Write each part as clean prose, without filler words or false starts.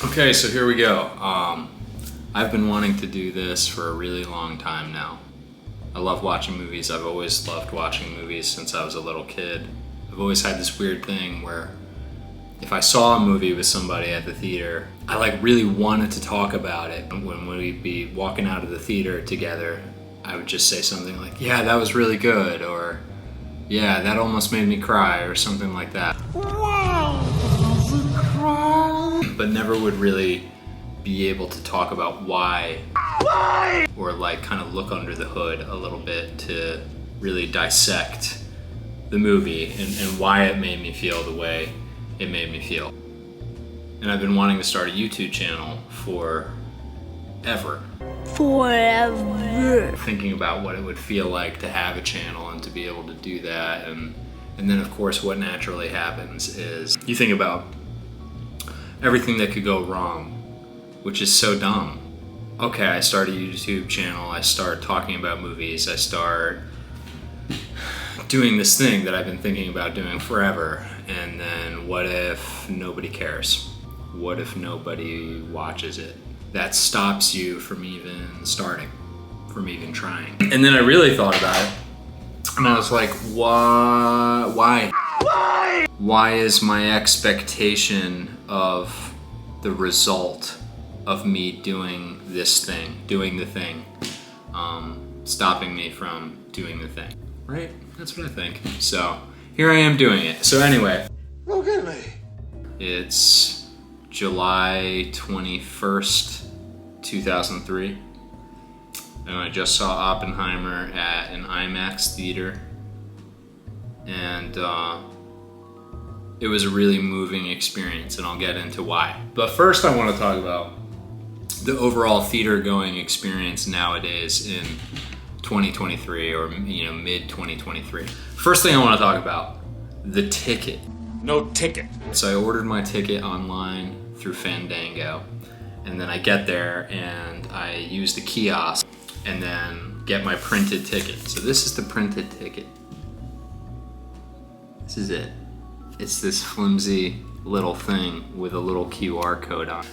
Okay, so here we go. I've been wanting to do this for a really long time now. I love watching movies. I've always loved watching movies since I was a little kid. I've always had this weird thing where if I saw a movie with somebody at the theater, I really wanted to talk about it. When we'd be walking out of the theater together, I would just say something like, "Yeah, that was really good," or "Yeah, that almost made me cry," or something like that. Wow, but never would really be able to talk about why? Or kind of look under the hood a little bit to really dissect the movie and why it made me feel the way it made me feel. And I've been wanting to start a YouTube channel forever. Thinking about what it would feel like to have a channel and to be able to do that. And then of course what naturally happens is you think about everything that could go wrong, which is so dumb. Okay, I start a YouTube channel, I start talking about movies, I start doing this thing that I've been thinking about doing forever, and then what if nobody cares? What if nobody watches it? That stops you from even starting, from even trying. And then I really thought about it, and I was like, why? Why is my expectation of the result of me doing this thing, doing the thing, stopping me from doing the thing, right? That's what I think. So here I am doing it. So anyway, Look at me. It's July 21st, 2003, and I just saw Oppenheimer at an IMAX theater, and it was a really moving experience, and I'll get into why. But first I want to talk about the overall theater going experience nowadays in 2023 or mid 2023. First thing I want to talk about, the ticket. No ticket. So I ordered my ticket online through Fandango, and then I get there and I use the kiosk and then get my printed ticket. So this is the printed ticket. This is it. It's this flimsy little thing with a little QR code on it.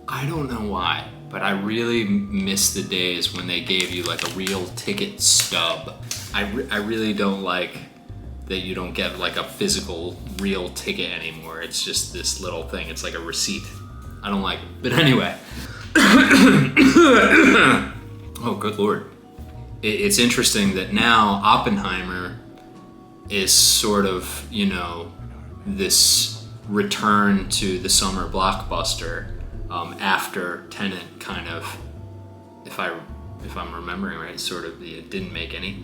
I don't know why, but I really miss the days when they gave you a real ticket stub. I really don't like that you don't get a physical real ticket anymore. It's just this little thing. It's like a receipt. I don't like it. But anyway. Oh, good Lord. It's interesting that now Oppenheimer is sort of, this return to the summer blockbuster after Tenet kind of, if I'm remembering right, sort of it didn't make any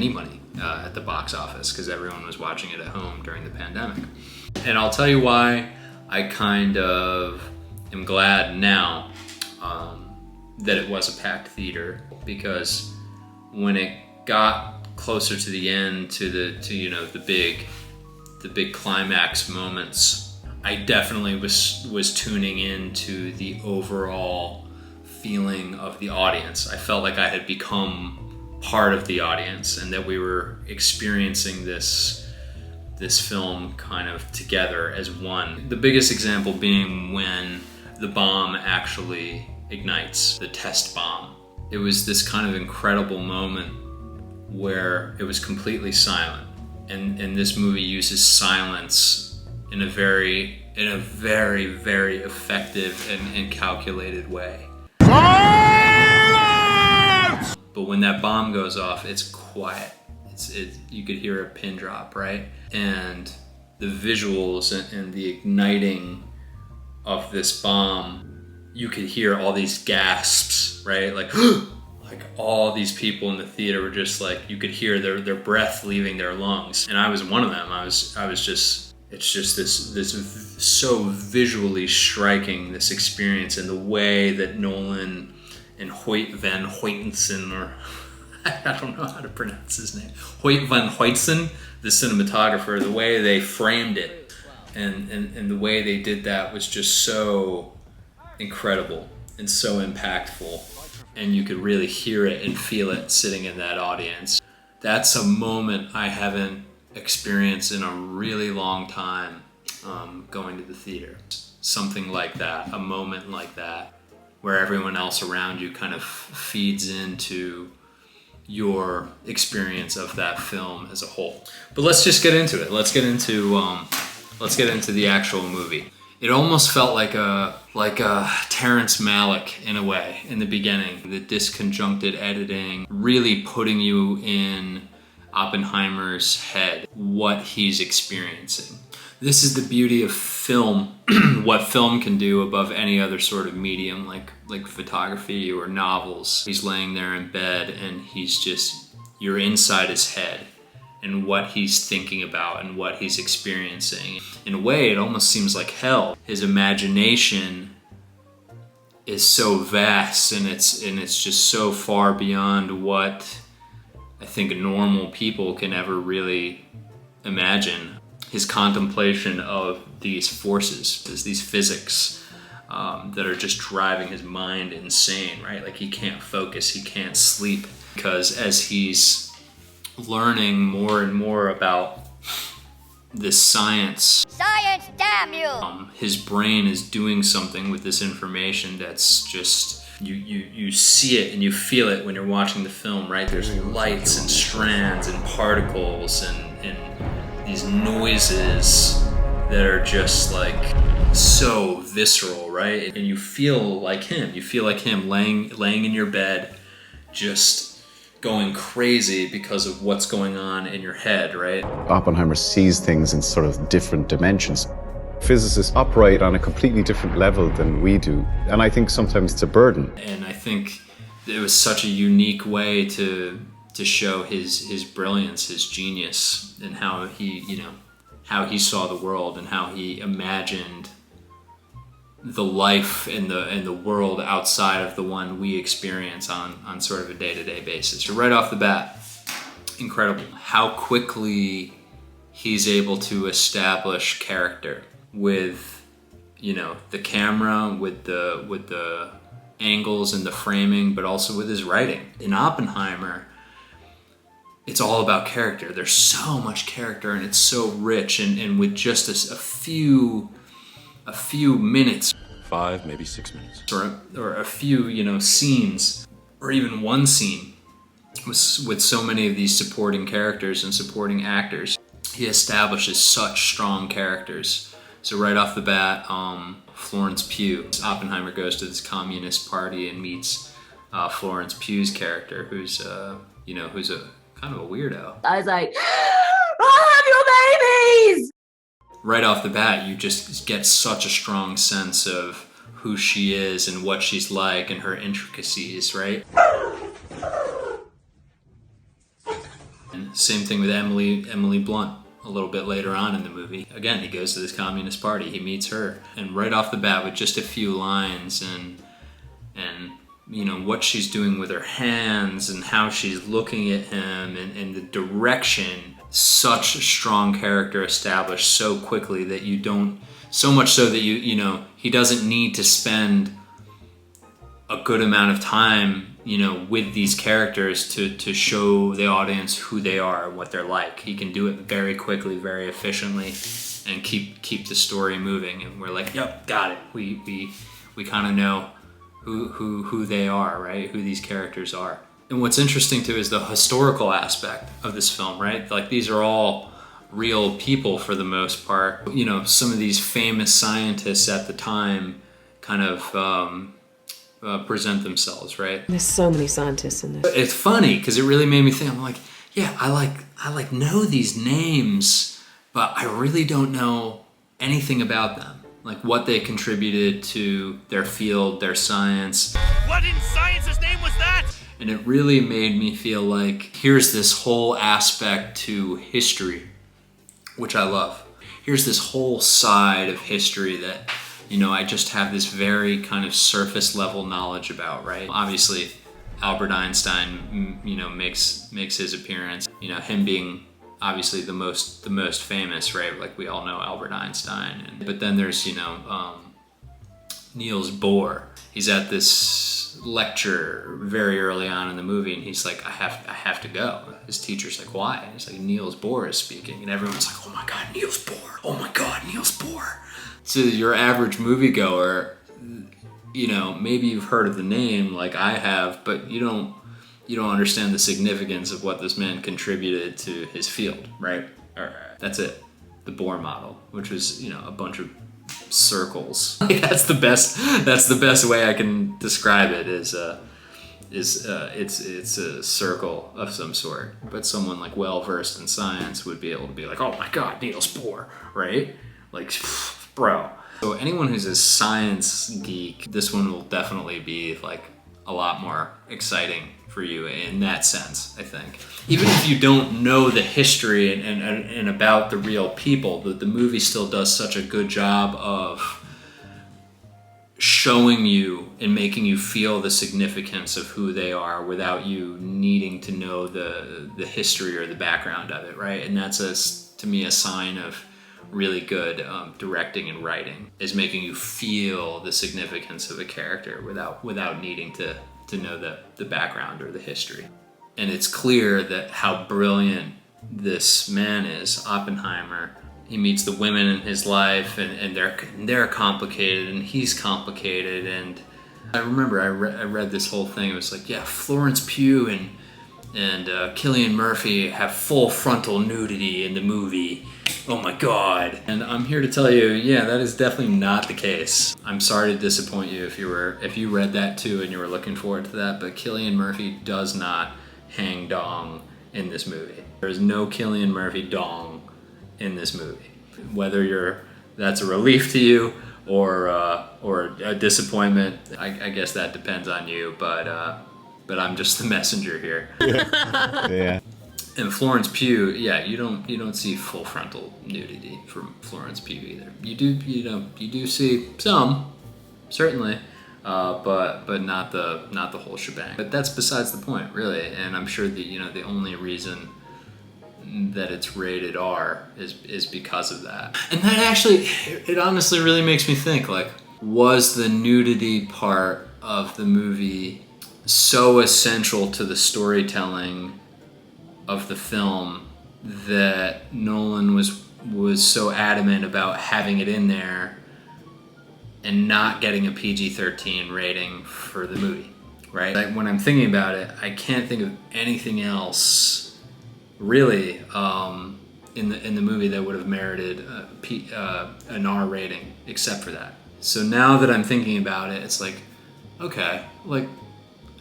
money at the box office because everyone was watching it at home during the pandemic. And I'll tell you why I kind of am glad now that it was a packed theater, because when it got closer to the end, to the big climax moments, I definitely was tuning into the overall feeling of the audience. I felt like I had become part of the audience and that we were experiencing this film kind of together as one. The biggest example being when the bomb actually ignites, the test bomb. It was this kind of incredible moment where it was completely silent. And this movie uses silence in a very, very effective and calculated way. Silence! But when that bomb goes off, it's quiet. You could hear a pin drop, right? And the visuals and the igniting of this bomb, you could hear all these gasps, right? Like all these people in the theater were just you could hear their breath leaving their lungs. And I was one of them. it's just this so visually striking, this experience, and the way that Nolan and Hoyt van Hoytensen, or I don't know how to pronounce his name, Hoyt van Hoytsen, the cinematographer, the way they framed it and the way they did that was just so incredible and so impactful. And you could really hear it and feel it sitting in that audience. That's a moment I haven't experienced in a really long time going to the theater. something like that, a moment like that, where everyone else around you kind of feeds into your experience of that film as a whole. But let's just get into it. Let's get into the actual movie. It almost felt like a Terrence Malick in a way in the beginning. The disconjuncted editing, really putting you in Oppenheimer's head, what he's experiencing. This is the beauty of film, what film can do above any other sort of medium, like photography or novels. He's laying there in bed and you're inside his head and what he's thinking about and what he's experiencing. In a way, it almost seems like hell. His imagination is so vast and it's just so far beyond what I think normal people can ever really imagine. His contemplation of these forces, these physics that are just driving his mind insane, right? Like he can't focus, he can't sleep, because as he's learning more and more about this science, damn you! His brain is doing something with this information that's just, you see it and you feel it when you're watching the film, right? There's lights and strands and particles and these noises that are just like so visceral, right? And you feel like him laying in your bed, just going crazy because of what's going on in your head, right? Oppenheimer sees things in sort of different dimensions. Physicists operate on a completely different level than we do, and I think sometimes it's a burden. And I think it was such a unique way to show his brilliance, his genius, and how he saw the world and how he imagined the life and the world outside of the one we experience on sort of a day-to-day basis. So right off the bat, incredible how quickly he's able to establish character with the camera, with the angles and the framing, but also with his writing. In Oppenheimer, it's all about character. There's so much character and it's so rich, and with just a few minutes, 5, maybe 6 minutes, or a few scenes, or even one scene with so many of these supporting characters and supporting actors, he establishes such strong characters. So right off the bat, Florence Pugh, Oppenheimer goes to this communist party and meets Florence Pugh's character, who's a kind of a weirdo. I was like, oh, have your babies! Right off the bat, you just get such a strong sense of who she is and what she's like and her intricacies, right? And same thing with Emily Blunt a little bit later on in the movie. Again, he goes to this communist party, he meets her, and right off the bat with just a few lines and what she's doing with her hands and how she's looking at him and the direction, such a strong character established so quickly that you don't, so much so that he doesn't need to spend a good amount of time with these characters to show the audience who they are, what they're like. He can do it very quickly, very efficiently, and keep the story moving. And we're like, yep, got it. We kind of know who they are, right? Who these characters are. And what's interesting too is the historical aspect of this film, right? Like these are all real people for the most part. Some of these famous scientists at the time kind of present themselves, right? There's so many scientists in this. It's funny because it really made me think. I'm like, yeah, I know these names, but I really don't know anything about them. Like what they contributed to their field, their science. What in science's name was that? And it really made me feel like here's this whole aspect to history, which I love. Here's this whole side of history that, I just have this very kind of surface level knowledge about, right? Obviously, Albert Einstein, makes his appearance. Him being obviously the most famous, right? Like we all know Albert Einstein. But then there's, Niels Bohr. He's at this lecture very early on in the movie, and he's like, I have to go. His teacher's like, why? And he's like, Niels Bohr is speaking, and everyone's like, oh my God, Niels Bohr! Oh my God, Niels Bohr! To your average moviegoer, you know, maybe you've heard of the name like I have, but you don't understand the significance of what this man contributed to his field, right? That's it. The Bohr model, which was, you know, a bunch of circles. That's the best way I can describe it. It's a circle of some sort. But someone like well versed in science would be able to be like, oh my God, Niels Bohr, right? Like, bro. So anyone who's a science geek, this one will definitely be like a lot more exciting for you in that sense, I think. Even if you don't know the history and about the real people, the movie still does such a good job of showing you and making you feel the significance of who they are without you needing to know the history or the background of it, right? And that's, to me, a sign of really good directing and writing, is making you feel the significance of a character without needing to know the background or the history. And it's clear that how brilliant this man is, Oppenheimer. He meets the women in his life, and they're complicated, and he's complicated. And I remember I read this whole thing. It was like, yeah, Florence Pugh and Cillian Murphy have full frontal nudity in the movie. Oh my God. And I'm here to tell you, yeah, that is definitely not the case. I'm sorry to disappoint you if you read that too and you were looking forward to that, but Cillian Murphy does not hang dong in this movie. There is no Cillian Murphy dong in this movie. Whether that's a relief to you or a disappointment, I guess that depends on you, but I'm just the messenger here. Yeah. And Florence Pugh, yeah, you don't see full frontal nudity from Florence Pugh either. You do see some, certainly, but not the whole shebang. But that's besides the point, really. And I'm sure that the only reason that it's rated R is because of that. And that actually, it honestly really makes me think, like, was the nudity part of the movie so essential to the storytelling of the film that Nolan was so adamant about having it in there and not getting a PG-13 rating for the movie, right? Like, when I'm thinking about it, I can't think of anything else really in the movie that would have merited an R rating except for that. So now that I'm thinking about it, it's like, okay, like,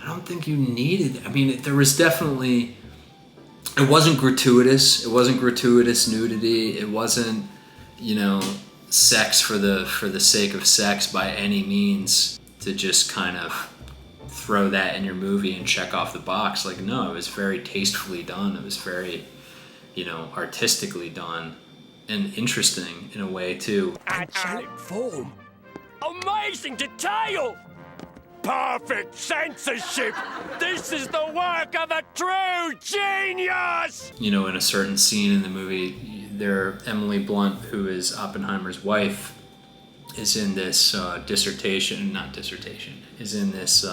I don't think you needed. I mean, there was definitely. It wasn't gratuitous. It wasn't gratuitous nudity. It wasn't, sex for the sake of sex by any means, to just kind of throw that in your movie and check off the box. Like, no, it was very tastefully done. It was very, artistically done and interesting in a way too. Angelic form. Amazing detail. Perfect censorship! This is the work of a true genius! In a certain scene in the movie, Emily Blunt, who is Oppenheimer's wife, is in this is in this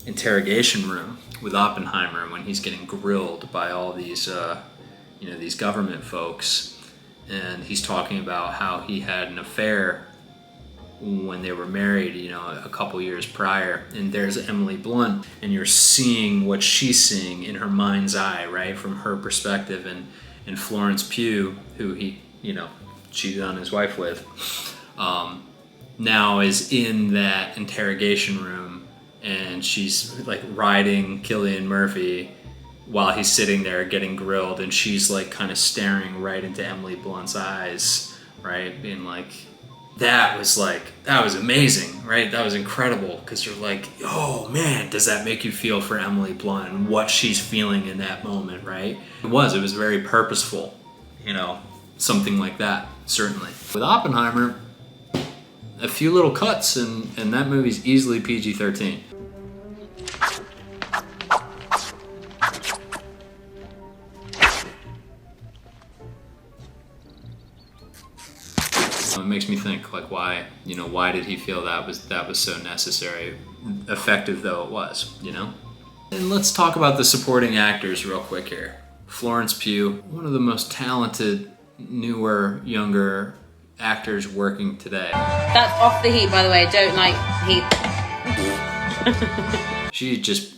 interrogation room with Oppenheimer when he's getting grilled by all these, these government folks, and he's talking about how he had an affair when they were married, a couple years prior. And there's Emily Blunt, and you're seeing what she's seeing in her mind's eye, right, from her perspective. And Florence Pugh, who he, cheated on his wife with, now is in that interrogation room, and she's like riding Cillian Murphy while he's sitting there getting grilled, and she's like kind of staring right into Emily Blunt's eyes, right, being like, that was amazing, right? That was incredible, because you're like, oh man, does that make you feel for Emily Blunt and what she's feeling in that moment, right? It was very purposeful, something like that, certainly. With Oppenheimer, a few little cuts and that movie's easily PG-13. It makes me think, Like why did he feel that was so necessary, effective though it was, And let's talk about the supporting actors real quick here. Florence Pugh, one of the most talented, newer, younger actors working today. That's off the heat, by the way. Don't like heat. She just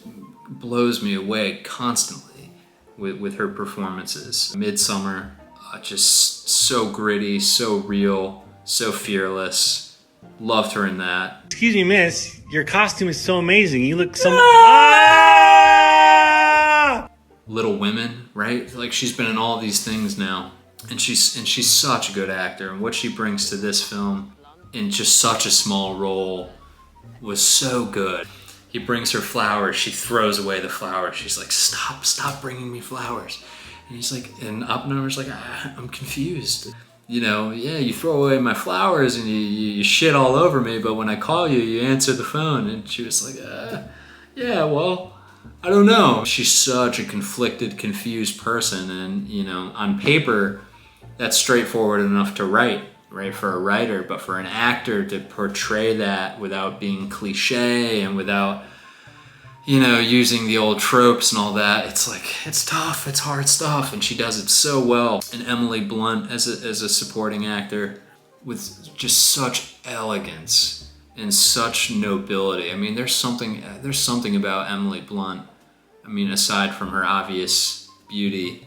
blows me away constantly with her performances. Midsummer, just so gritty, so real, so fearless. Loved her in that. Excuse me, miss. Your costume is so amazing. You look so... Little Women, right? Like she's been in all these things now. And she's such a good actor. And what she brings to this film in just such a small role was so good. He brings her flowers. She throws away the flowers. She's like, stop bringing me flowers. And he's like, and Oppenheimer's like, I'm confused. You throw away my flowers and you shit all over me, but when I call you, you answer the phone. And she was like, yeah, well, I don't know. She's such a conflicted, confused person. And, on paper, that's straightforward enough to write, right, for a writer. But for an actor to portray that without being cliche and without, using the old tropes and all that, it's tough, it's hard stuff, and she does it so well. And Emily Blunt as a supporting actor with just such elegance and such nobility. I mean, there's something about Emily Blunt, aside from her obvious beauty,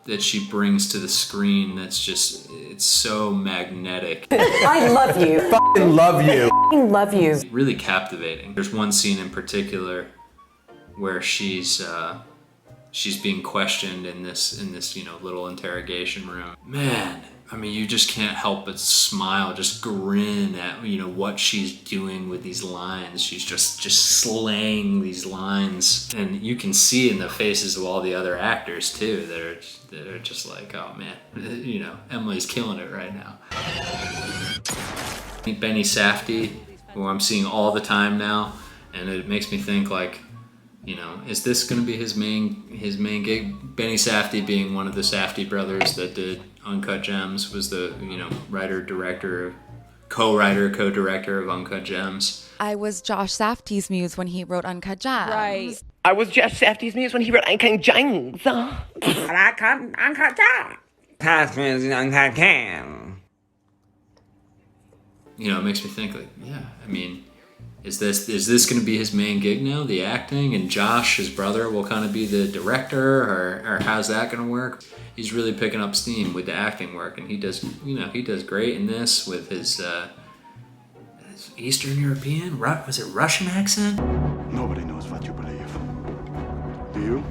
that she brings to the screen it's so magnetic. I love you. Fucking love you. Love you. Really captivating. There's one scene in particular where she's being questioned in this little interrogation room. Man, you just can't help but smile, just grin at what she's doing with these lines. She's just slaying these lines, and you can see in the faces of all the other actors too that are just like, oh man, Emily's killing it right now. Benny Safdie, who I'm seeing all the time now, and it makes me think like, is this going to be his main gig? Benny Safdie, being one of the Safdie brothers that did Uncut Gems, was the co-director of Uncut Gems. I was Josh Safdie's muse when he wrote Uncut Gems. Right. I was Josh Safdie's muse when he wrote Uncut Gems. Uncut Gems. Past means Uncut Gems. It makes me think like, yeah, is this going to be his main gig now, the acting, and Josh, his brother, will kind of be the director, or how's that going to work? He's really picking up steam with the acting work, and he does great in this with his Eastern European, was it Russian accent? Nobody knows what you believe. Do you?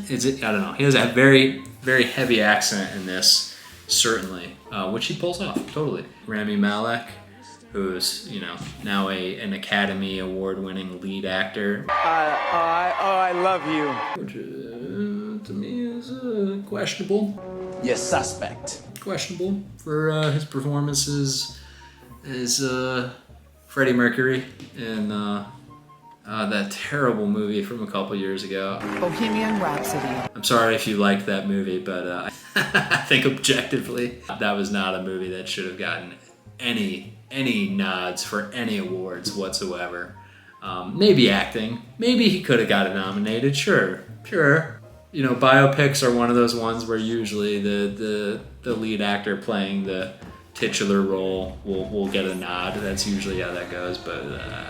Is it? I don't know. He has a very, very heavy accent in this, certainly, which he pulls off totally. Rami Malek, who's now an Academy Award-winning lead actor. I love you. Which to me is questionable. You're suspect. Questionable for his performances as Freddie Mercury in that terrible movie from a couple years ago. Bohemian Rhapsody. I'm sorry if you liked that movie, but I think objectively that was not a movie that should have gotten any nods for any awards whatsoever. Maybe acting. Maybe he could have gotten nominated. Sure. Biopics are one of those ones where usually the lead actor playing the titular role will get a nod. That's usually how that goes, but I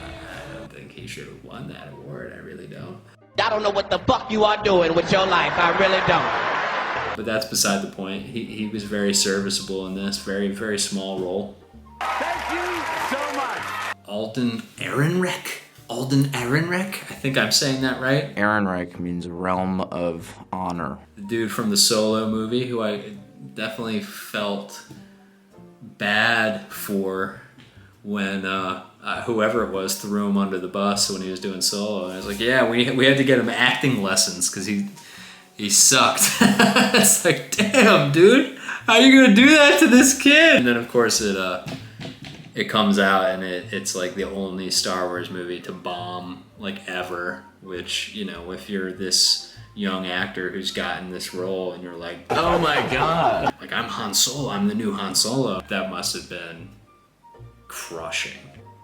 don't think he should have won that award. I really don't. I don't know what the fuck you are doing with your life. I really don't. But that's beside the point. He was very serviceable in this. Very, very small role. Thank you so much. Alden Ehrenreich? I think I'm saying that right. Ehrenreich means realm of honor. The dude from the Solo movie, who I definitely felt bad for when whoever it was threw him under the bus when he was doing Solo. And I was like, yeah, we had to get him acting lessons because he sucked. It's like, damn, dude, how are you gonna do that to this kid? And then of course it comes out and it's like the only Star Wars movie to bomb like ever, which, if you're this young actor who's gotten this role and you're like, oh my god, like I'm Han Solo, I'm the new Han Solo, that must have been crushing.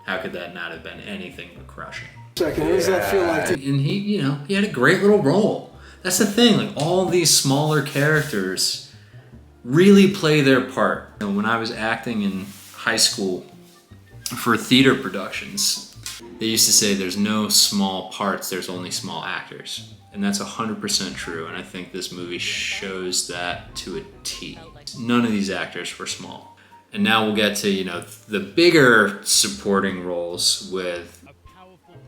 How could that not have been anything but crushing? Second, what does that feel like? And he, you know, he had a great little role. That's the thing, like all these smaller characters really play their part. You know, when I was acting in high school for theater productions, they used to say there's no small parts, there's only small actors. And that's 100% true, and I think this movie shows that to a T. None of these actors were small. And now we'll get to, you know, the bigger supporting roles with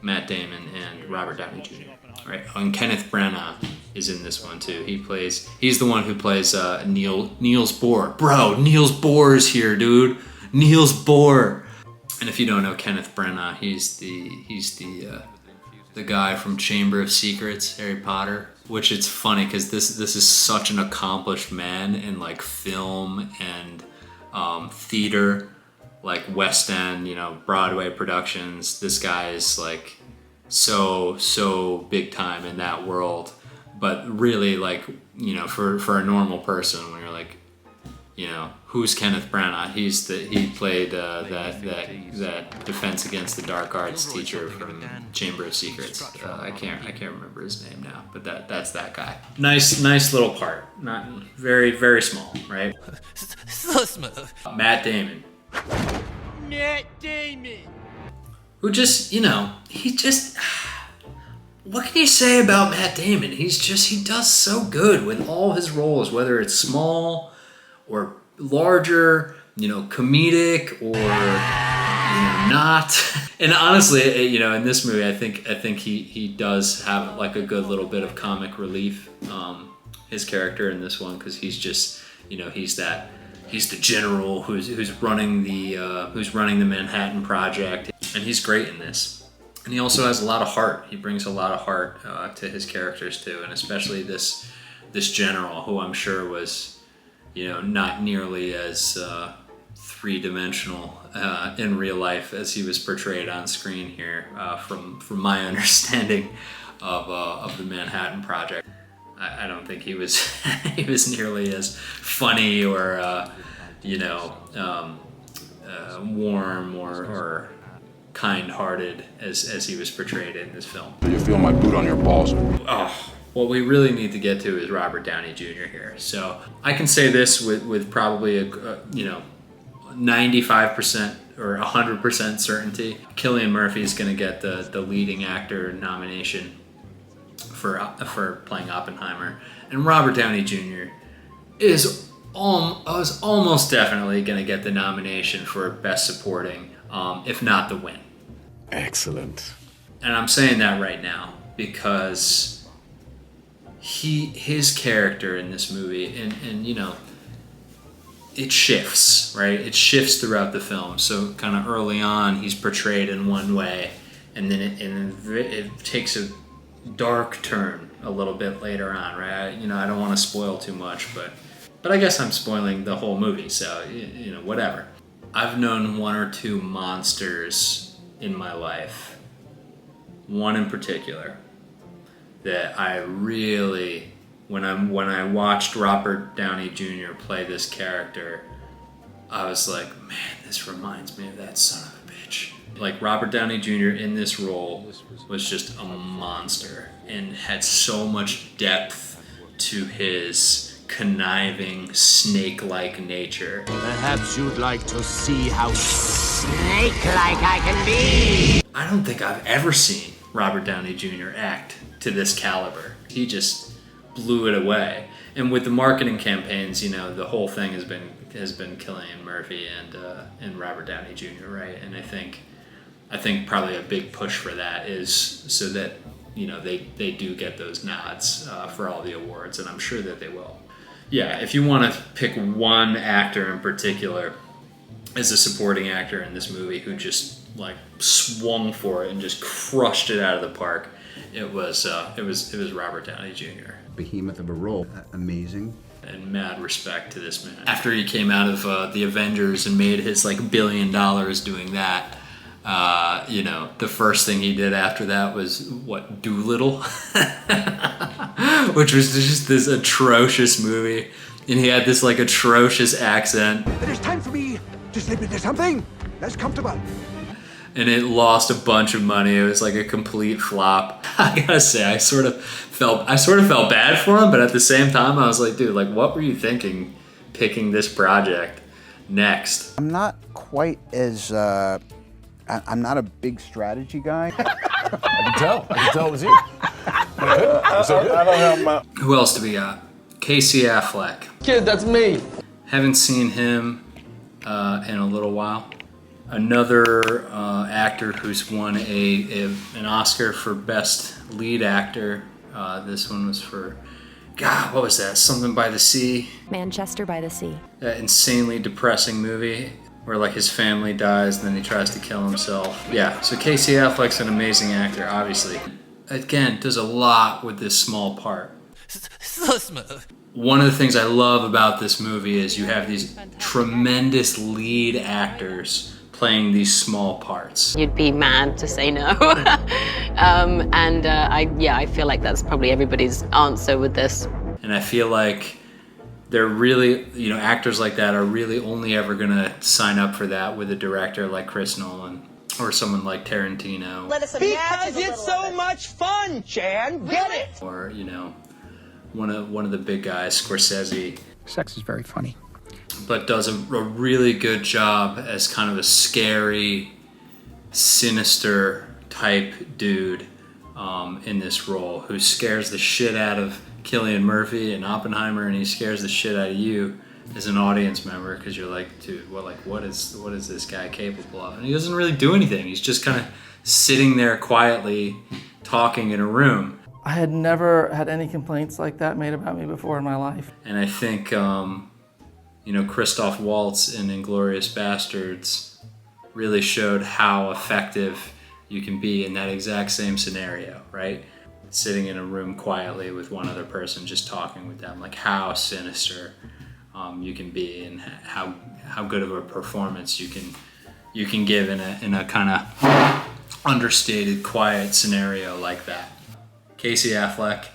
Matt Damon and Robert Downey Jr. Right? And Kenneth Branagh is in this one too. He's the one who plays Niels Bohr. Bro, Niels Bohr is here, dude. Niels Bohr. And if you don't know Kenneth Branagh, he's the guy from Chamber of Secrets, Harry Potter. Which it's funny because this is such an accomplished man in like film and theater, like West End, you know, Broadway productions. This guy is like so big time in that world. But really, like, you know, for a normal person, when you're like, you know, who's Kenneth Branagh? He played that Defense Against the Dark Arts teacher from Chamber of Secrets. I can't remember his name now, but that's that guy. Nice little part. Not very small, right? So smooth. Matt Damon. Who just, you know, what can you say about Matt Damon? He does so good with all his roles, whether it's small or larger, you know, comedic or, you know, not. And honestly, you know, in this movie, I think he does have like a good little bit of comic relief. His character in this one, because he's just, you know, he's the general who's running the Manhattan Project, and he's great in this. And he also has a lot of heart. He brings a lot of heart to his characters too, and especially this general, who I'm sure was, you know, not nearly as three-dimensional in real life as he was portrayed on screen here, from my understanding of the Manhattan Project. I don't think he was nearly as funny or you know, warm or kind-hearted as he was portrayed in this film. Do you feel my boot on your balls? Oh, what we really need to get to is Robert Downey Jr. here. So I can say this with probably a you know, 95% or 100% certainty. Cillian Murphy is going to get the leading actor nomination for playing Oppenheimer, and Robert Downey Jr. is almost definitely going to get the nomination for Best Supporting, if not the win. Excellent. And I'm saying that right now because his character in this movie, and you know, it shifts, right? It shifts throughout the film. So kind of early on, he's portrayed in one way, and then it takes a dark turn a little bit later on, right? You know, I don't want to spoil too much, but I guess I'm spoiling the whole movie, so you know, whatever. I've known one or two monsters in my life. One in particular that I really, when I watched Robert Downey Jr. play this character, I was like, man, this reminds me of that son of a bitch. Like, Robert Downey Jr. in this role was just a monster and had so much depth to his conniving, snake-like nature. Perhaps you'd like to see how snake-like I can be. I don't think I've ever seen Robert Downey Jr. act to this caliber. He just blew it away. And with the marketing campaigns, you know, the whole thing has been Cillian Murphy and Robert Downey Jr., right? And I think probably a big push for that is so that, you know, they do get those nods for all the awards, and I'm sure that they will. Yeah, if you want to pick one actor in particular as a supporting actor in this movie who just like swung for it and just crushed it out of the park, it was Robert Downey Jr. Behemoth of a role, amazing. And mad respect to this man. After he came out of the Avengers and made his like $1 billion doing that, you know, the first thing he did after that was what, Doolittle, which was just this atrocious movie, and he had this like atrocious accent. It is time for me to slip into something That's comfortable. And it lost a bunch of money. It was like a complete flop. I gotta say, I sort of felt bad for him, but at the same time, I was like, dude, like, what were you thinking picking this project next? I'm not quite as, I'm not a big strategy guy. I can tell it was you. I don't have my... Who else do we got? Casey Affleck. Kid, that's me. Haven't seen him in a little while. Another actor who's won an Oscar for Best Lead Actor. This one was for, God, what was that? Something by the Sea? Manchester by the Sea. That insanely depressing movie where like his family dies and then he tries to kill himself. Yeah, so Casey Affleck's an amazing actor, obviously. Again, does a lot with this small part. So smooth. One of the things I love about this movie is you have these tremendous lead actors playing these small parts. You'd be mad to say no. I feel like that's probably everybody's answer with this. And I feel like they're really, actors like that are really only ever gonna sign up for that with a director like Chris Nolan or someone like Tarantino. Because it's so much fun, Chan. Get it? Or, one of the big guys, Scorsese. Sex is very funny. But does a really good job as kind of a scary, sinister type dude in this role who scares the shit out of Cillian Murphy in Oppenheimer, and he scares the shit out of you as an audience member because you're like, dude, what is this guy capable of? And he doesn't really do anything. He's just kind of sitting there quietly talking in a room. I had never had any complaints like that made about me before in my life. And I think, Christoph Waltz in Inglourious Bastards really showed how effective you can be in that exact same scenario, right? Sitting in a room quietly with one other person, just talking with them, like how sinister you can be and how good of a performance you can give in a kind of understated, quiet scenario like that. Casey Affleck,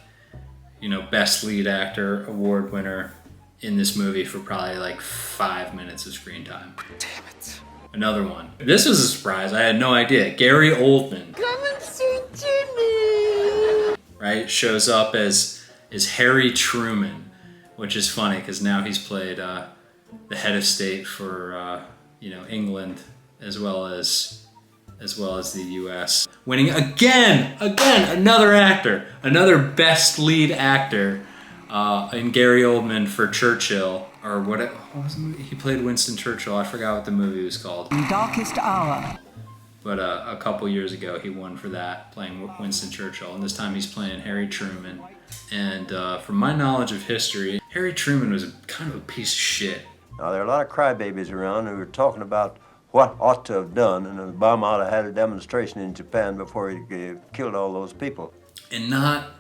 Best Lead Actor award winner in this movie for probably like 5 minutes of screen time. Damn it. Another one. This was a surprise. I had no idea. Gary Oldman. Come and see Jimmy. Right? Shows up as Harry Truman, which is funny because now he's played the head of state for England as well as the U.S. Winning again, another actor, another Best Lead Actor in Gary Oldman for Churchill, or what was the movie? He played Winston Churchill. I forgot what the movie was called. In Darkest Hour. But a couple years ago, he won for that, playing Winston Churchill, and this time he's playing Harry Truman. And from my knowledge of history, Harry Truman was kind of a piece of shit. Now, there are a lot of crybabies around who are talking about what ought to have done, and Obama ought to have had a demonstration in Japan before he killed all those people. And not,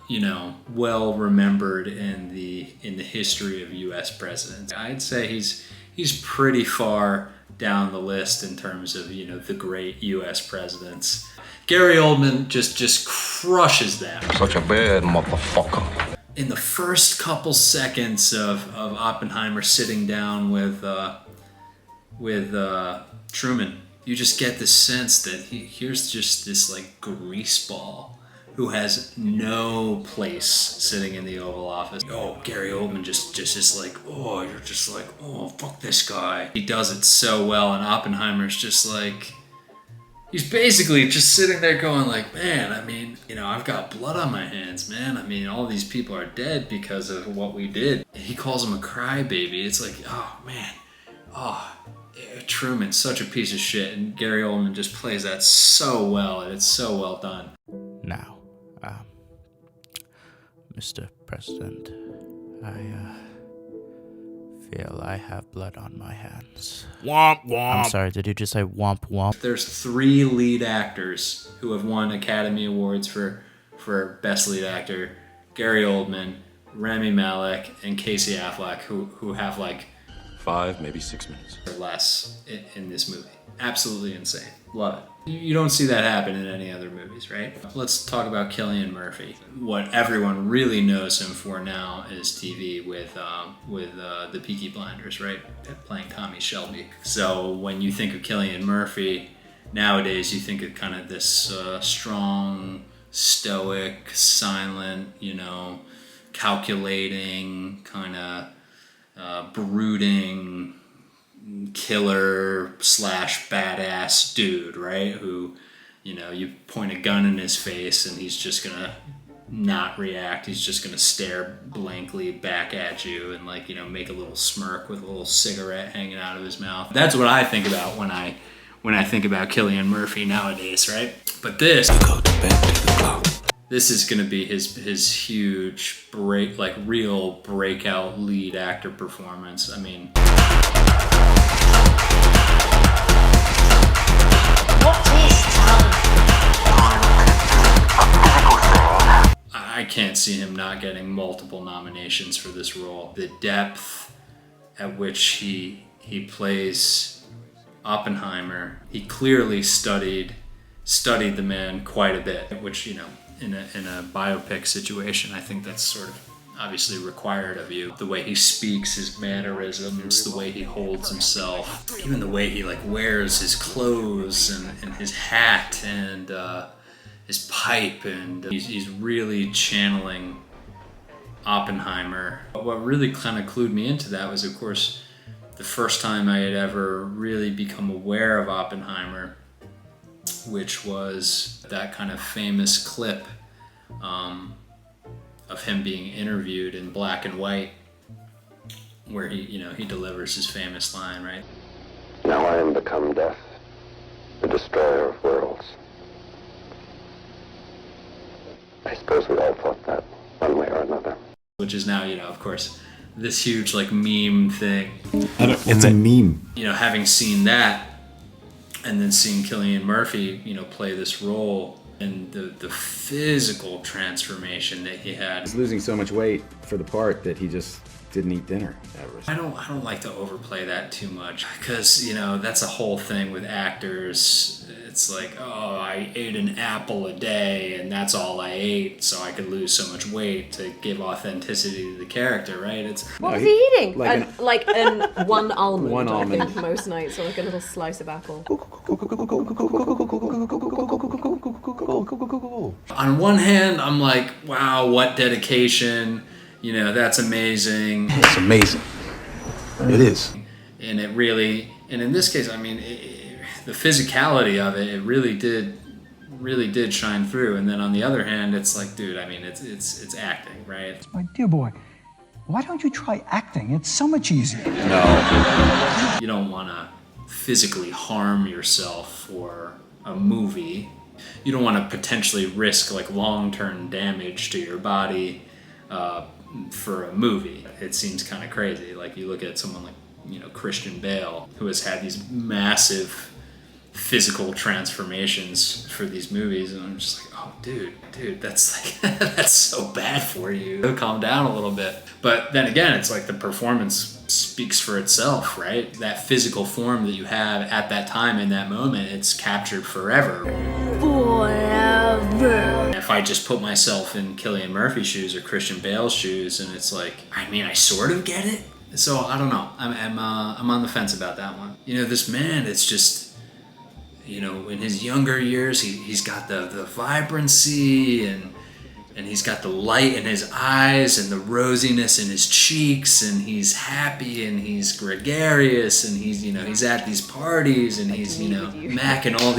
well remembered in the history of U.S. presidents. I'd say he's pretty far down the list in terms of the great U.S. presidents. Gary Oldman just crushes them. Such a bad motherfucker. In the first couple seconds of Oppenheimer sitting down with Truman, you just get the sense that here's just this like greaseball who has no place sitting in the Oval Office. Oh, Gary Oldman just is like, oh, you're just like, oh, fuck this guy. He does it so well, and Oppenheimer's just like, he's basically just sitting there going like, man, I mean, I've got blood on my hands, man. I mean, all these people are dead because of what we did. He calls him a crybaby. It's like, oh, man. Oh, Truman's such a piece of shit, and Gary Oldman just plays that so well, and it's so well done. Now, Mr. President, I feel I have blood on my hands. Womp womp. I'm sorry, did you just say womp womp? There's 3 lead actors who have won Academy Awards for Best Lead Actor. Gary Oldman, Rami Malek, and Casey Affleck, who have like 5, maybe 6 minutes. Or less in this movie. Absolutely insane. Love it. You don't see that happen in any other movies, right? Let's talk about Cillian Murphy. What everyone really knows him for now is TV with the Peaky Blinders, right? Playing Tommy Shelby. So when you think of Cillian Murphy, nowadays you think of kind of this strong, stoic, silent, calculating, kind of brooding, killer / badass dude, right? Who, you point a gun in his face and he's just gonna not react. He's just gonna stare blankly back at you and make a little smirk with a little cigarette hanging out of his mouth. That's what I think about when I think about Cillian Murphy nowadays, right? But this is gonna be his huge real breakout lead actor performance. I mean, I can't see him not getting multiple nominations for this role. The depth at which he plays Oppenheimer, he clearly studied the man quite a bit, which, in a biopic situation, I think that's sort of obviously required of you. The way he speaks, his mannerisms, the way he holds himself, even the way he wears his clothes and his hat and his pipe, and he's really channeling Oppenheimer. What really kind of clued me into that was, of course, the first time I had ever really become aware of Oppenheimer, which was that kind of famous clip of him being interviewed in black and white, where he delivers his famous line, right? Now I am become death, the destroyer of worlds. I suppose we all thought that, one way or another. Which is now, of course, this huge meme thing. It's a meme. Having seen that, and then seeing Cillian Murphy, play this role, and the physical transformation that he had. He's losing so much weight for the part that he just didn't eat dinner ever. I don't like to overplay that too much, because that's a whole thing with actors. It's like, oh, I ate an apple a day and that's all I ate, so I could lose so much weight to give authenticity to the character, right? What was he eating? One almond. One almond. I think most nights, or a little slice of apple. On one hand, I'm like, wow, what dedication. That's amazing. It's amazing. It is. And it really, and in this case, I mean, the physicality of it really did shine through. And then on the other hand, it's like, dude, I mean, it's acting, right? My dear boy, why don't you try acting? It's so much easier. No. You don't want to physically harm yourself for a movie. You don't want to potentially risk long-term damage to your body for a movie. It seems kind of crazy. You look at someone like Christian Bale, who has had these massive physical transformations for these movies, and I'm just like, oh dude, that's that's so bad for you. Calm down a little bit. But then again, it's the performance speaks for itself, right? That physical form that you have at that time in that moment, it's captured forever. If I just put myself in Cillian Murphy's shoes or Christian Bale's shoes, and it's I sort of get it. So I don't know. I'm on the fence about that one. This man, it's just, in his younger years, he's got the vibrancy and he's got the light in his eyes and the rosiness in his cheeks, and he's happy and he's gregarious, and he's at these parties, and he's macking all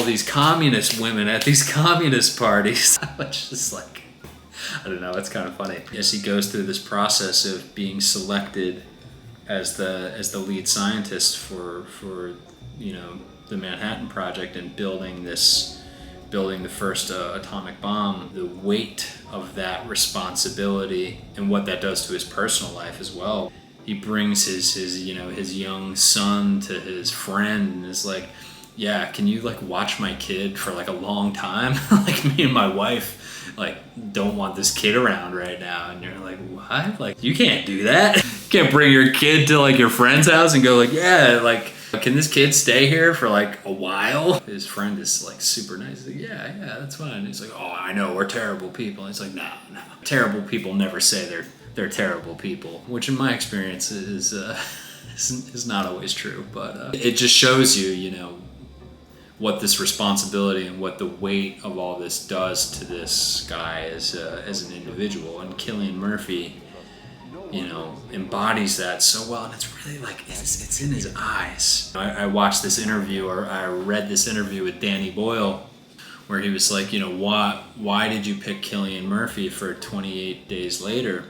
these communist women at these communist parties. It's just I don't know, it's kind of funny. As he goes through this process of being selected as the lead scientist for the Manhattan Project and building the first atomic bomb, the weight of that responsibility and what that does to his personal life as well. He brings his young son to his friend and is like, yeah, can you watch my kid for a long time? Me and my wife don't want this kid around right now. And you're like, what? You can't do that. can't bring your kid to like your friend's house and go like, yeah, like, can this kid stay here for like a while? His friend is like super nice. He's like, yeah, that's fine. He's like, oh, I know, we're terrible people. And he's like, no. Terrible people never say they're terrible people, which in my experience is not always true. But it just shows you, you know, what this responsibility and what the weight of all this does to this guy as an individual. And Cillian Murphy, you know, embodies that so well, and it's really like it's in his eyes. I watched this interview, or I read this interview with Danny Boyle, where he was like, you know, why did you pick Cillian Murphy for 28 Days Later?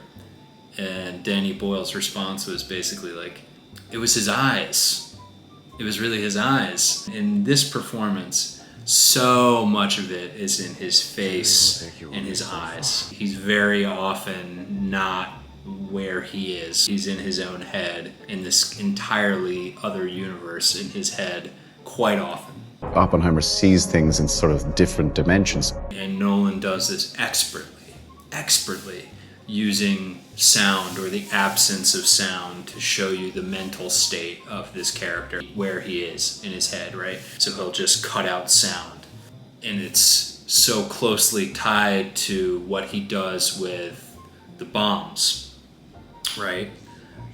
And Danny Boyle's response was basically like, it was his eyes. It was really his eyes. In this performance, so much of it is in his face and his eyes. He's very often not where he is. He's in his own head, in this entirely other universe in his head quite often. Oppenheimer sees things in sort of different dimensions. And Nolan does this expertly, using sound or the absence of sound to show you the mental state of this character, where he is in his head, right? So he'll just cut out sound. And it's so closely tied to what he does with the bombs, right?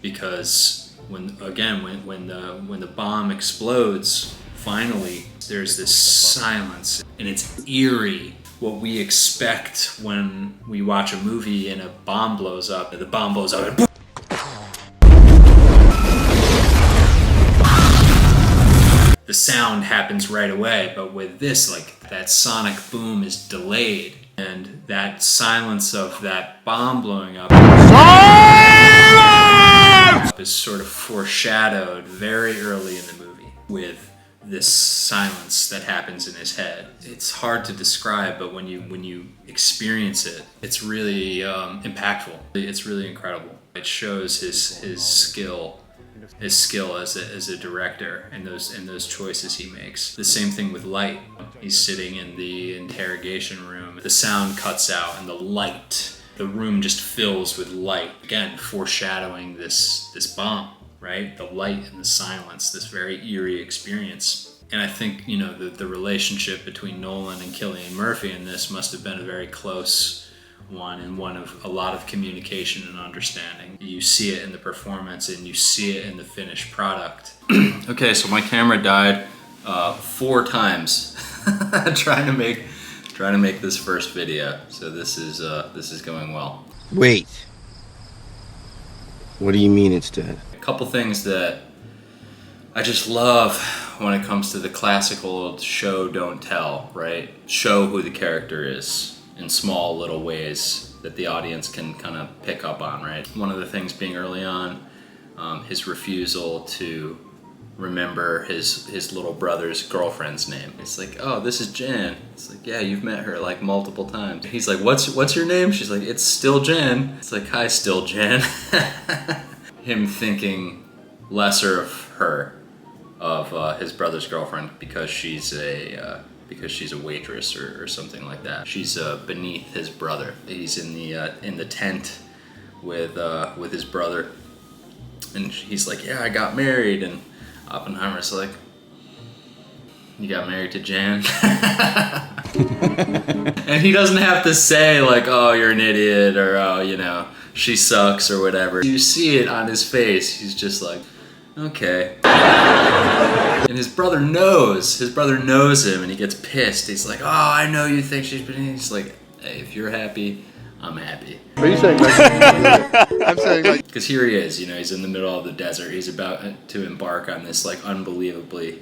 Because when the bomb explodes, finally, there's this silence, and it's eerie. What we expect when we watch a movie and a bomb blows up, and the bomb blows up, and the sound happens right away. But with this, like, that sonic boom is delayed, and that silence of that bomb blowing up is sort of foreshadowed very early in the movie with this silence that happens in his head. It's hard to describe, but when you experience it, it's really impactful. It's really incredible. It shows his skill as a director and those choices he makes. The same thing with light. He's sitting in the interrogation room. The sound cuts out, and the room just fills with light. Again, foreshadowing this bomb. Right? The light and the silence, this very eerie experience. And I think, you know, the relationship between Nolan and Cillian Murphy in this must have been a very close one, and one of a lot of communication and understanding. You see it in the performance, and you see it in the finished product. Okay, so my camera died 4 times trying to make this first video. So this is going well. Wait. What do you mean it's dead? Couple things that I just love when it comes to the classical show don't tell, right? Show who the character is in small little ways that the audience can kind of pick up on, right? One of the things being early on, his refusal to remember his little brother's girlfriend's name. It's like, oh, this is Jan. It's like, yeah, you've met her like multiple times. He's like, what's your name? She's like, it's still Jan. It's like, hi, still Jan. Him thinking lesser of her, of his brother's girlfriend, because she's a waitress or something like that. She's beneath his brother. He's in the tent with his brother, and he's like, yeah, I got married, and Oppenheimer's like, you got married to Jan? And he doesn't have to say like, oh, you're an idiot, or oh, you know, she sucks, or whatever. You see it on his face. He's just like, okay. And his brother knows him, and he gets pissed. He's like, oh, I know you think she's beneath. He's like, hey, if you're happy, I'm happy. What are you saying? Like, I'm saying like, because here he is, you know, he's in the middle of the desert. He's about to embark on this like unbelievably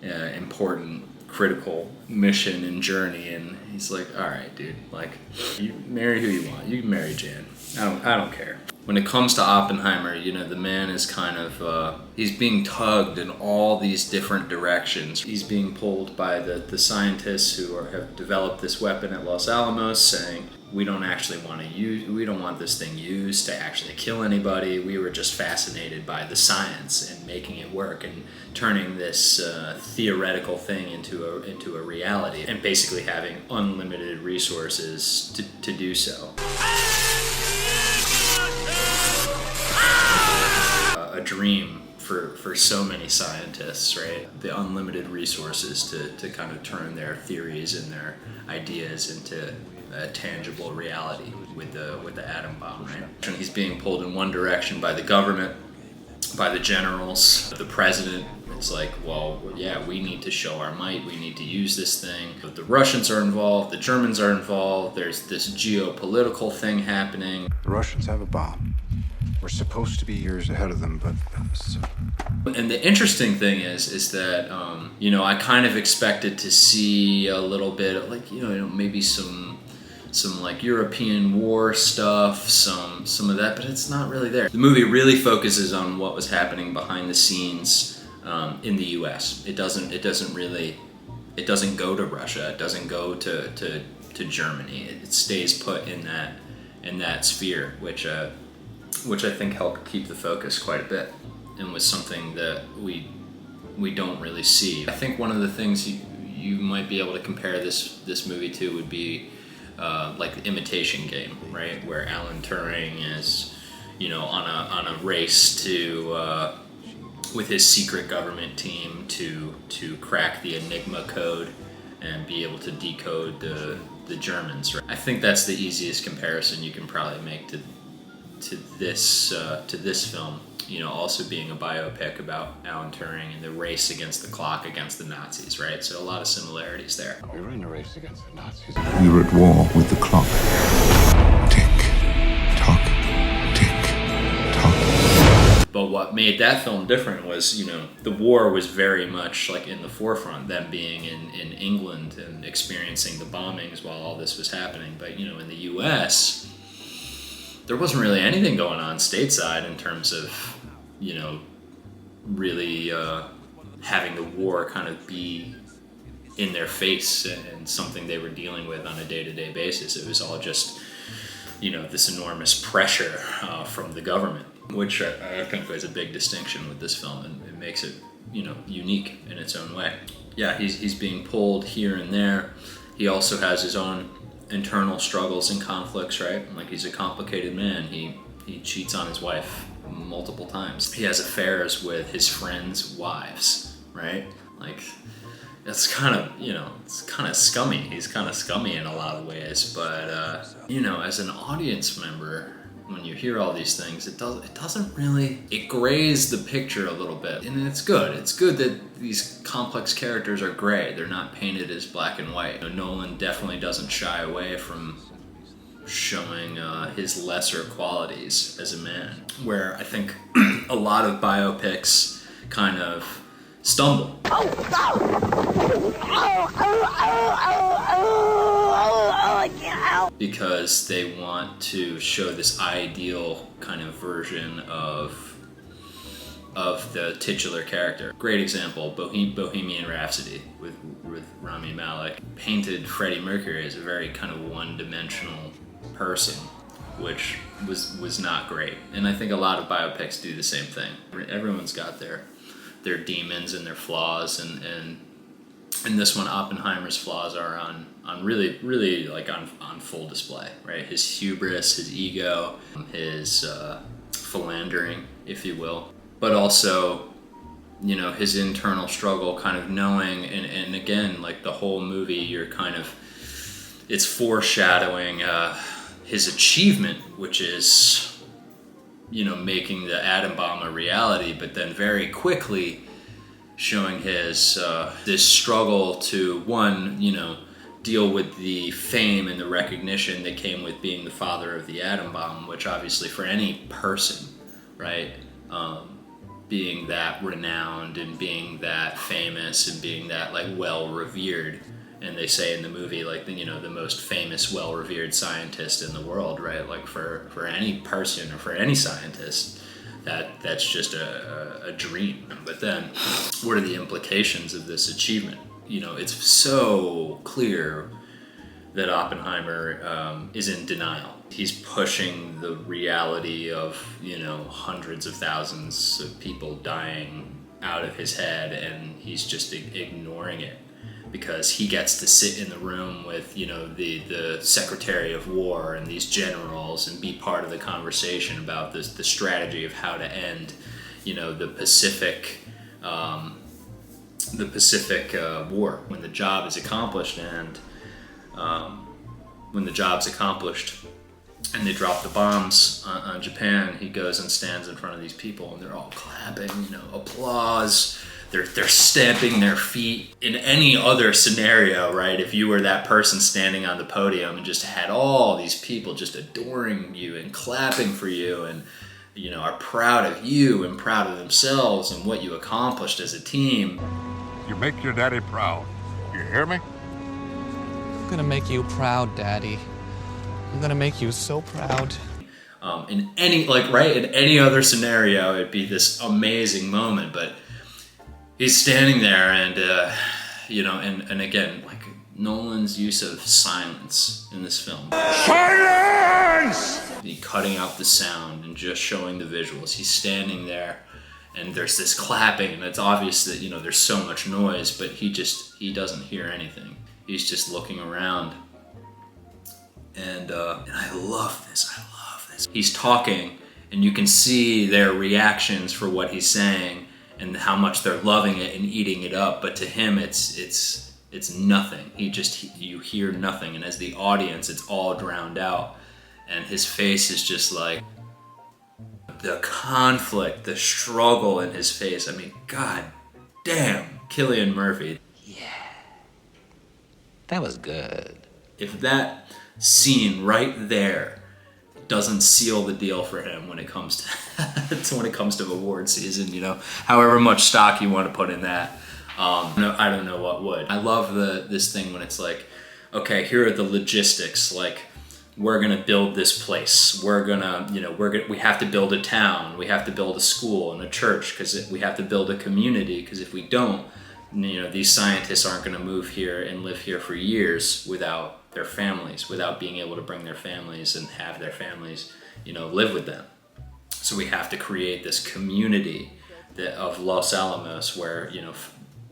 important, critical mission and journey, and he's like, all right, dude, like, you marry who you want. You can marry Jan. I don't care. When it comes to Oppenheimer, you know, the man is kind of, he's being tugged in all these different directions. He's being pulled by the scientists who have developed this weapon at Los Alamos, saying, we don't want this thing used to actually kill anybody. We were just fascinated by the science and making it work and turning this theoretical thing into a reality, and basically having unlimited resources to do so. a dream for so many scientists, right? The unlimited resources to kind of turn their theories and their ideas into a tangible reality with the atom bomb, right? And he's being pulled in one direction by the government, by the generals, the president. It's like, well, yeah, we need to show our might, we need to use this thing. But the Russians are involved, the Germans are involved, there's this geopolitical thing happening. The Russians have a bomb. We're supposed to be years ahead of them, but... And the interesting thing is that, I kind of expected to see a little bit of, like, maybe some like European war stuff, some of that, but it's not really there. The movie really focuses on what was happening behind the scenes in the U.S. It doesn't go to Russia. It doesn't go to Germany. It stays put in that sphere, which I think helped keep the focus quite a bit, and was something that we don't really see. I think one of the things you might be able to compare this movie to would be like the Imitation Game, right? Where Alan Turing is, on a race to with his secret government team to crack the Enigma code and be able to decode the Germans. Right? I think that's the easiest comparison you can probably make to this film. Also being a biopic about Alan Turing and the race against the clock against the Nazis, right? So a lot of similarities there. We were in a race against the Nazis. We were at war with the clock. Tick, tock, tick, tock. But what made that film different was, the war was very much like in the forefront, them being in England and experiencing the bombings while all this was happening. But, in the US, there wasn't really anything going on stateside in terms of, really having the war kind of be in their face and something they were dealing with on a day-to-day basis. It was all just, this enormous pressure from the government, which I think is a big distinction with this film, and it makes it, unique in its own way. Yeah, he's being pulled here and there. He also has his own internal struggles and conflicts, right? Like, he's a complicated man. He cheats on his wife multiple times. He has affairs with his friends' wives, right? Like, that's kind of, it's kind of scummy. He's kind of scummy in a lot of ways, but as an audience member, when you hear all these things, it doesn't really, it grays the picture a little bit, and it's good. It's good that these complex characters are gray. They're not painted as black and white. Nolan definitely doesn't shy away from showing his lesser qualities as a man, where I think a lot of biopics kind of stumble. Because they want to show this ideal kind of version of the titular character. Great example, Bohemian Rhapsody with Rami Malek painted Freddie Mercury as a very kind of one-dimensional person, which was not great. And I think a lot of biopics do the same thing. Everyone's got their demons and their flaws, and in this one, Oppenheimer's flaws are on really like on full display, right? His hubris, his ego, his philandering, if you will, but also, his internal struggle, kind of knowing, and again, like the whole movie, it's foreshadowing his achievement, which is, making the atom bomb a reality, but then very quickly showing his this struggle to, one, deal with the fame and the recognition that came with being the father of the atom bomb, which obviously for any person, right, being that renowned and being that famous and being that like well revered, and they say in the movie like the most famous well revered scientist in the world, right? Like for any person or for any scientist, that's just a dream. But then what are the implications of this achievement? It's so clear that Oppenheimer is in denial. He's pushing the reality of, hundreds of thousands of people dying out of his head, and he's just ignoring it because he gets to sit in the room with, the Secretary of War and these generals and be part of the conversation about the strategy of how to end, you know, the Pacific War, when the job is accomplished, and when the job's accomplished and they drop the bombs on Japan, he goes and stands in front of these people and they're all clapping, you know, applause. They're stamping their feet. In any other scenario, right, if you were that person standing on the podium and just had all these people just adoring you and clapping for you and, you know, are proud of you and proud of themselves and what you accomplished as a team. You make your daddy proud. You hear me? I'm gonna make you proud, Daddy. I'm gonna make you so proud. In any, like, right, in any other scenario, it'd be this amazing moment, but he's standing there and, you know, and again, like, Nolan's use of silence in this film. Silence! He cutting out the sound and just showing the visuals. He's standing there and there's this clapping and it's obvious that, you know, there's so much noise, but he doesn't hear anything. He's just looking around. And I love this. He's talking and you can see their reactions for what he's saying and how much they're loving it and eating it up, but to him it's nothing. You hear nothing, and as the audience it's all drowned out, and his face is just like the conflict, the struggle in his face. I mean, god damn, Cillian Murphy. Yeah, that was good. If that scene right there doesn't seal the deal for him when it comes to award season, you know, however much stock you want to put in that, no, I don't know what would. I love this thing when it's like, okay, here are the logistics, like, we're gonna build this place, we're gonna, you know, we have to build a town, we have to build a school and a church, because we have to build a community, because if we don't, you know, these scientists aren't gonna move here and live here for years without their families, without being able to bring their families and have their families, you know, live with them. So we have to create this community of Los Alamos where, you know,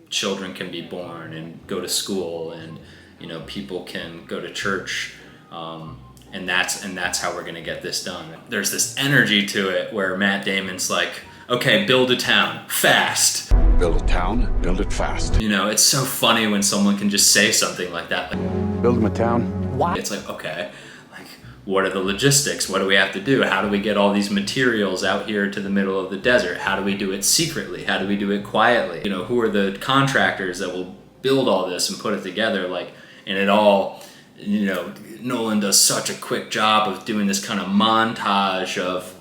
children can be born and go to school, and, you know, people can go to church, and that's how we're gonna get this done. There's this energy to it where Matt Damon's like, okay, build a town fast. Build a town, build it fast. You know, it's so funny when someone can just say something like that. Like, build him a town. Why? It's like, okay, like, what are the logistics? What do we have to do? How do we get all these materials out here to the middle of the desert? How do we do it secretly? How do we do it quietly? You know, who are the contractors that will build all this and put it together? Like, and it all, you know, Nolan does such a quick job of doing this kind of montage of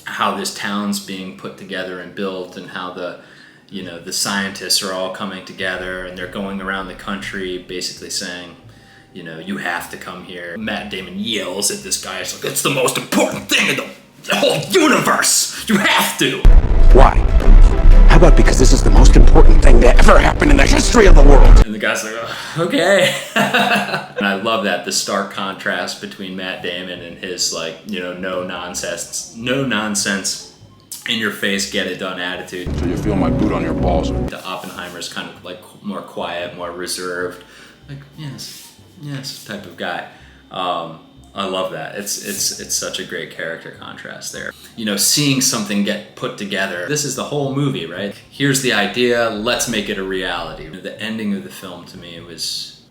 how this town's being put together and built, and how the, you know, the scientists are all coming together and they're going around the country basically saying, you know, you have to come here. Matt Damon yells at this guy, it's like, it's the most important thing in the whole universe! You have to! Why? How about because this is the most important thing that ever happened in the history of the world? And the guy's like, oh, okay. And I love that, the stark contrast between Matt Damon and his, like, you know, no nonsense, in your face, get it done attitude. So you feel my boot on your balls. The Oppenheimer's kind of like more quiet, more reserved, like, yes type of guy. I love that. It's such a great character contrast there. You know, seeing something get put together. This is the whole movie, right? Here's the idea, let's make it a reality. The ending of the film, to me, was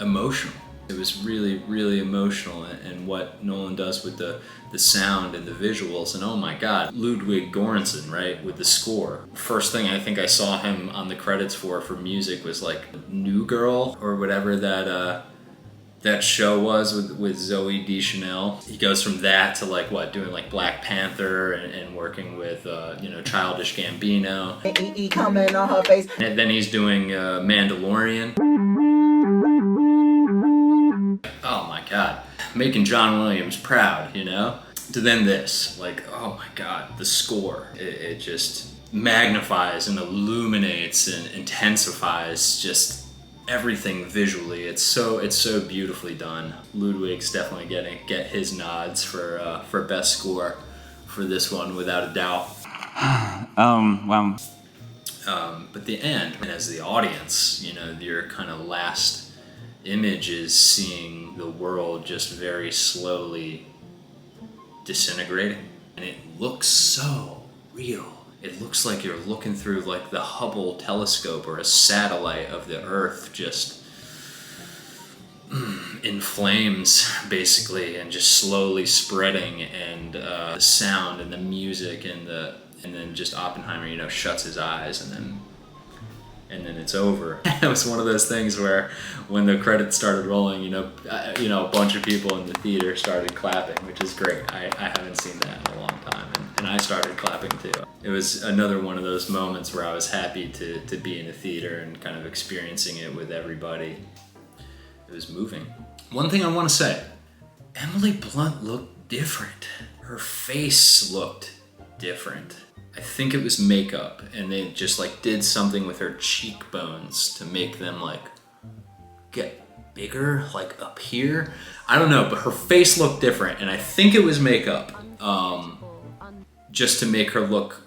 emotional. It was really, really emotional, and what Nolan does with the sound and the visuals, and oh my god, Ludwig Göransson, right, with the score. First thing I think I saw him on the credits for music was like New Girl, or whatever that show was with Zooey Deschanel. He goes from that to like doing like Black Panther and working with you know, Childish Gambino. Comment on her face. And then he's doing Mandalorian. Oh my god, making John Williams proud, you know? To then this, like, oh my god, the score. It just magnifies and illuminates and intensifies just everything visually. It's so beautifully done. Ludwig's definitely get his nods for best score for this one, without a doubt. Wow. But the end, as the audience, you know, your kind of last image is seeing the world just very slowly disintegrating, and it looks so real. it looks like you're looking through like the Hubble telescope or a satellite of the Earth, just in flames basically, and just slowly spreading, and the sound and the music and then just Oppenheimer, you know, shuts his eyes and then it's over. It was one of those things where when the credits started rolling, you know, a bunch of people in the theater started clapping, which is great. I haven't seen that in a long time, and I started clapping too. It was another one of those moments where I was happy to be in a theater and kind of experiencing it with everybody. It was moving. One thing I want to say, Emily Blunt looked different. Her face looked different. I think it was makeup, and they just like did something with her cheekbones to make them like get bigger, like up here. I don't know, but her face looked different, and I think it was makeup, just to make her look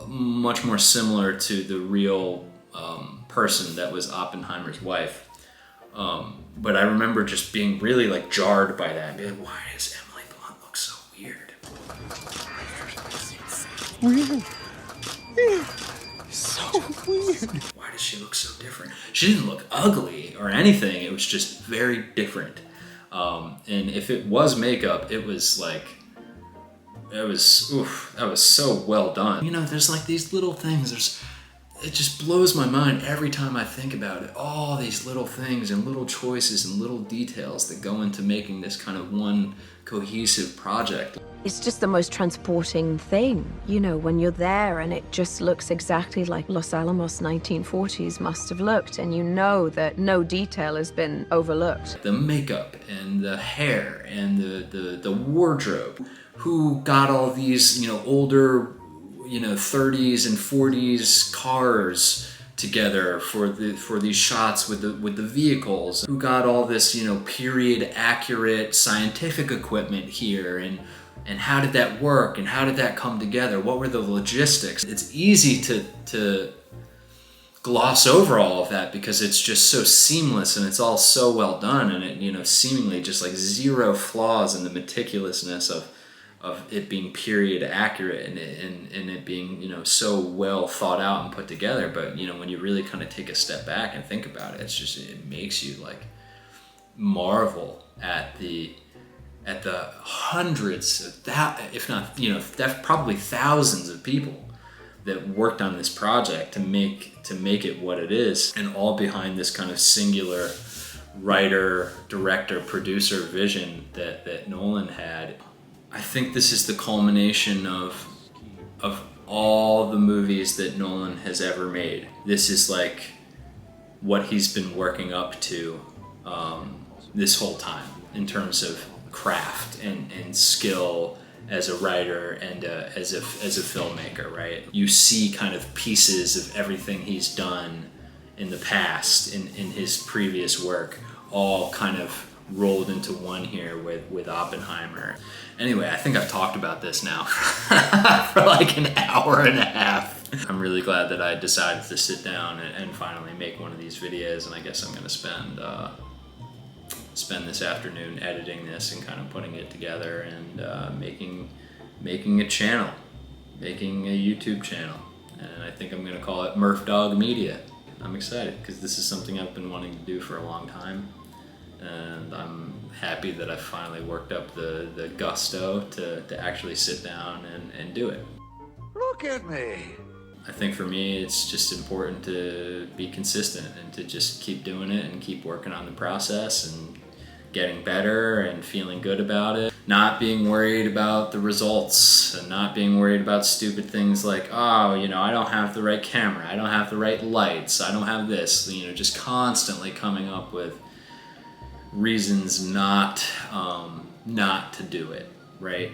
much more similar to the real person that was Oppenheimer's wife. But I remember just being really like jarred by that and being like, why does Emily Blunt look so weird? Weird. So weird. Why does she look so different? She didn't look ugly or anything. It was just very different. And if it was makeup, it was like, that was so well done. You know, there's like these little things. It just blows my mind every time I think about it. All these little things and little choices and little details that go into making this kind of one cohesive project. It's just the most transporting thing, you know, when you're there and it just looks exactly like Los Alamos 1940s must have looked, and you know that no detail has been overlooked. The makeup and the hair and the wardrobe. Who got all these, you know, older, you know, 30s and 40s cars together for these shots with the vehicles? Who got all this, you know, period accurate scientific equipment here, and how did that work, and how did that come together? What were the logistics? It's easy to gloss over all of that because it's just so seamless and it's all so well done, and it, you know, seemingly just like zero flaws in the meticulousness of it being period accurate and it being, you know, so well thought out and put together. But, you know, when you really kind of take a step back and think about it, it makes you like marvel at the hundreds of if not, you know, probably thousands of people that worked on this project to make it what it is, and all behind this kind of singular writer, director, producer vision that Nolan had. I think this is the culmination of all the movies that Nolan has ever made. This is like what he's been working up to this whole time in terms of craft and skill as a writer and as a filmmaker, right? You see kind of pieces of everything he's done in the past in his previous work, all kind of rolled into one here with Oppenheimer. Anyway, I think I've talked about this now for like an hour and a half. I'm really glad that I decided to sit down and finally make one of these videos, and I guess I'm gonna spend this afternoon editing this and kind of putting it together and making a channel, making a YouTube channel. And I think I'm gonna call it Murph Dog Media. I'm excited because this is something I've been wanting to do for a long time. And I'm happy that I finally worked up the gusto to actually sit down and do it. Look at me. I think for me, it's just important to be consistent and to just keep doing it and keep working on the process and getting better and feeling good about it. Not being worried about the results and not being worried about stupid things like, oh, you know, I don't have the right camera, I don't have the right lights, I don't have this, you know, just constantly coming up with reasons not to do it, right?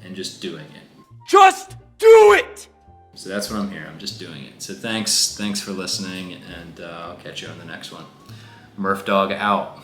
And just doing it. Just do it! So that's what I'm here. I'm just doing it. So thanks for listening, and I'll catch you on the next one. Murph Dog out.